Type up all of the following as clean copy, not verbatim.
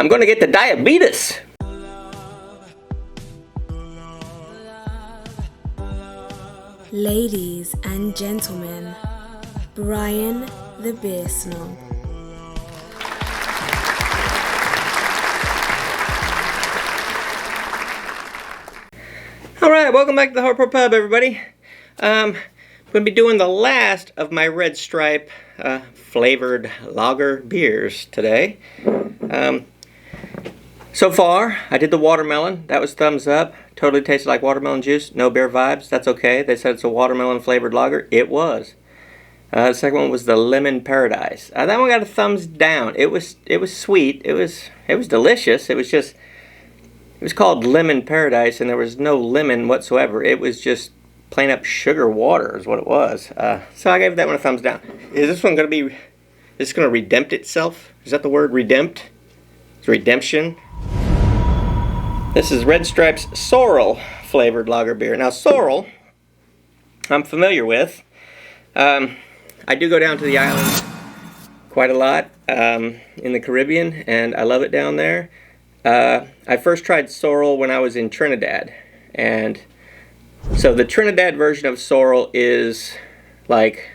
I'm gonna get the diabetes. Ladies and gentlemen, Brian the Beer Snob. Alright, welcome back to the Hardcore Pub, everybody. I'm going to be doing the last of my Red Stripe flavored lager beers today. So far, I did the watermelon. That was thumbs up. Totally tasted like watermelon juice. No beer vibes. That's okay. They said it's a watermelon flavored lager. It was. The second one was the Lemon Paradise. That one got a thumbs down. It was sweet. It was delicious. It was called Lemon Paradise, and there was no lemon whatsoever. It was just plain up sugar water is what it was. So I gave that one a thumbs down. Is this one going to be... Is this going to redempt itself? Is that the word? Redempt? It's redemption. This is Red Stripe's Sorrel flavored lager beer. Now Sorrel, I'm familiar with. I do go down to the island quite a lot in the Caribbean, and I love it down there. I first tried Sorrel when I was in Trinidad, and so the Trinidad version of Sorrel is like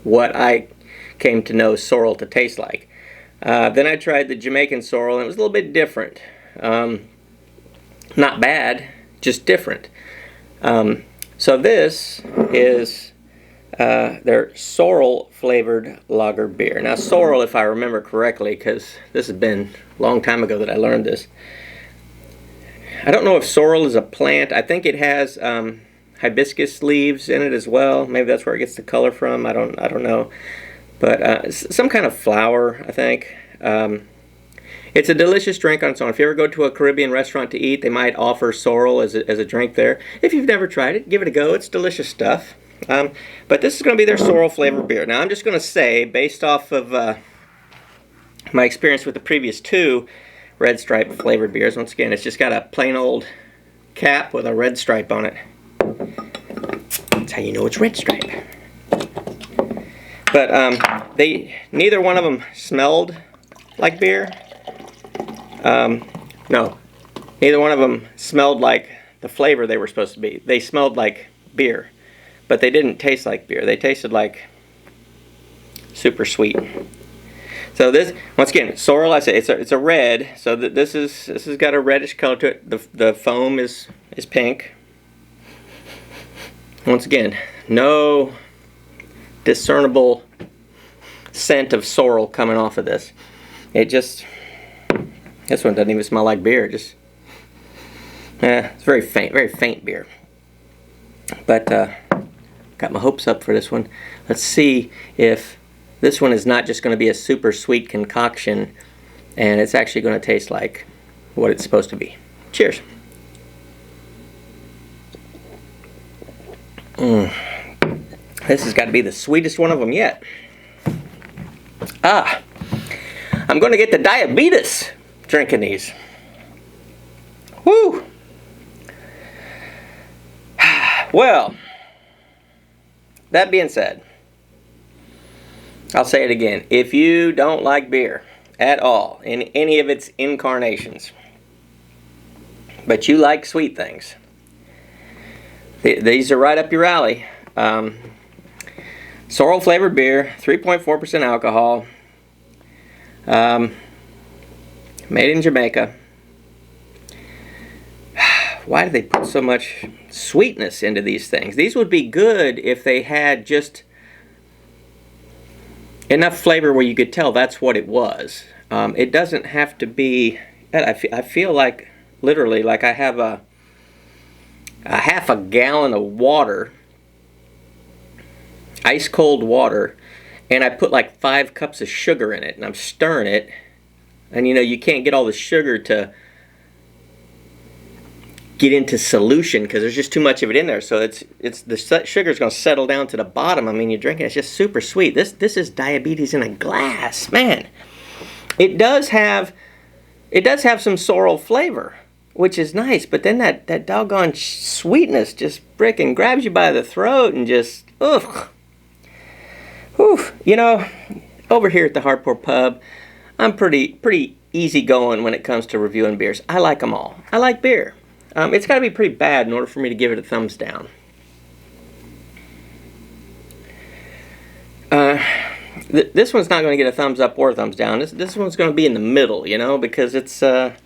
what I came to know Sorrel to taste like. Then I tried the Jamaican Sorrel, and it was a little bit different. Not bad, just different. So this is their Sorrel flavored lager beer. Now Sorrel, if I remember correctly, because this has been a long time ago that I learned this. I don't know if sorrel is a plant. I think it has hibiscus leaves in it as well. Maybe that's where it gets the color from. I don't know. But some kind of flower, I think. It's a delicious drink on its own. If you ever go to a Caribbean restaurant to eat, they might offer sorrel as a drink there. If you've never tried it, give it a go. It's delicious stuff. But this is going to be their sorrel flavored beer. Now I'm just going to say, based off of my experience with the previous two Red Stripe flavored beers, once again, it's just got a plain old cap with a red stripe on it. That's how you know it's Red Stripe. But neither one of them smelled like beer. No, neither one of them smelled like the flavor they were supposed to be. They smelled like beer, but they didn't taste like beer. They tasted like super sweet. So this, once again, Sorrel, I say it's a red. So this has got a reddish color to it. The foam is pink. Once again, no discernible scent of sorrel coming off of this. This one doesn't even smell like beer. It's very faint beer. But got my hopes up for this one. Let's see if this one is not just going to be a super sweet concoction, and it's actually going to taste like what it's supposed to be. Cheers. This has got to be the sweetest one of them yet. I'm going to get the diabetes drinking these. Woo! Well, that being said, I'll say it again. If you don't like beer at all, in any of its incarnations, but you like sweet things, these are right up your alley. Sorrel flavored beer, 3.4% alcohol, made in Jamaica. Why do they put so much sweetness into these things? These would be good if they had just enough flavor where you could tell that's what it was. It doesn't have to be... I feel like, literally, like I have a half a gallon of water, ice cold water, and I put like 5 cups of sugar in it, and I'm stirring it, and you know, you can't get all the sugar to get into solution because there's just too much of it in there. So the sugar's going to settle down to the bottom. I mean, you're drinking, it's just super sweet. This is diabetes in a glass, man. It does have some sorrel flavor, which is nice, but then that doggone sweetness just frickin' grabs you by the throat and just, ugh. Whew. You know, over here at the Hardcore Pub, I'm pretty easy going when it comes to reviewing beers. I like them all. I like beer. It's got to be pretty bad in order for me to give it a thumbs down. This one's not going to get a thumbs up or a thumbs down. This one's going to be in the middle, you know, because it's this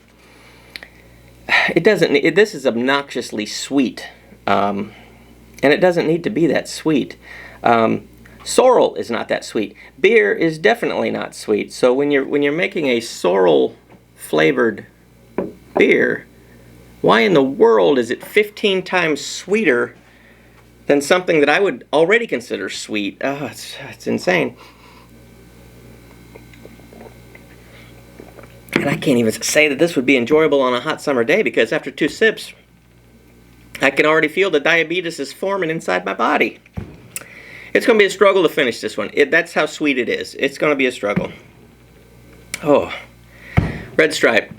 is obnoxiously sweet, and it doesn't need to be that sweet. Sorrel is not that sweet. Beer is definitely not sweet. So when you're making a sorrel flavored beer, why in the world is it 15 times sweeter than something that I would already consider sweet? Oh, it's insane. And I can't even say that this would be enjoyable on a hot summer day, because after 2 sips, I can already feel the diabetes is forming inside my body. It's going to be a struggle to finish this one. That's how sweet it is. It's going to be a struggle. Oh, Red Stripe.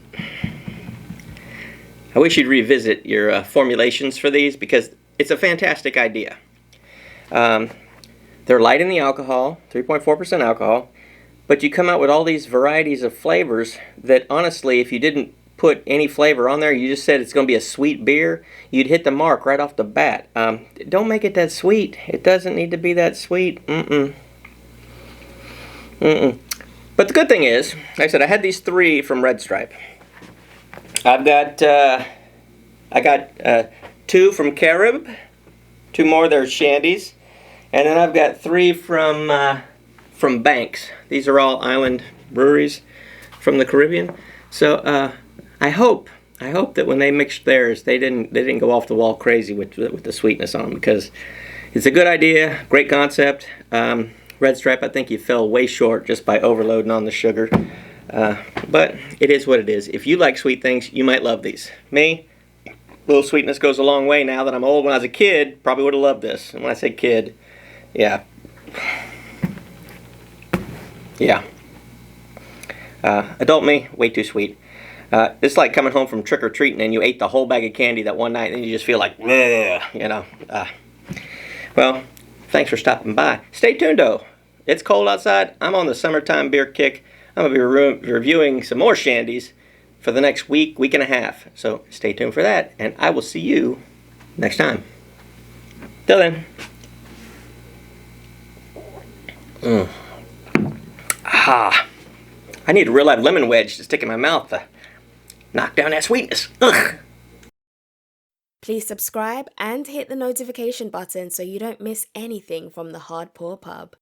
I wish you'd revisit your formulations for these, because it's a fantastic idea. They're light in the alcohol, 3.4% alcohol, but you come out with all these varieties of flavors that, honestly, if you didn't put any flavor on there, you just said it's going to be a sweet beer, you'd hit the mark right off the bat. Don't make it that sweet. It doesn't need to be that sweet. But the good thing is, like I said, I had these 3 from Red Stripe. I got 2 from Carib, 2 more, they're shandies, and then I've got 3 from Banks. These are all island breweries from the Caribbean. So I hope that when they mixed theirs, they didn't go off the wall crazy with the sweetness on them, because it's a good idea, great concept. Red Stripe, I think you fell way short just by overloading on the sugar. But it is what it is. If you like sweet things, you might love these. Me, a little sweetness goes a long way now that I'm old. When I was a kid, probably would have loved this. And when I say kid, yeah. Adult me, way too sweet. It's like coming home from trick-or-treating and you ate the whole bag of candy that one night and you just feel like, bleh, you know. Well, thanks for stopping by. Stay tuned, though. It's cold outside. I'm on the summertime beer kick. I'm going to be reviewing some more shandies for the next week and a half. So stay tuned for that, and I will see you next time. Till then. I need a real live lemon wedge to stick in my mouth to knock down that sweetness. Ugh. Please subscribe and hit the notification button so you don't miss anything from the Hardcore Pub.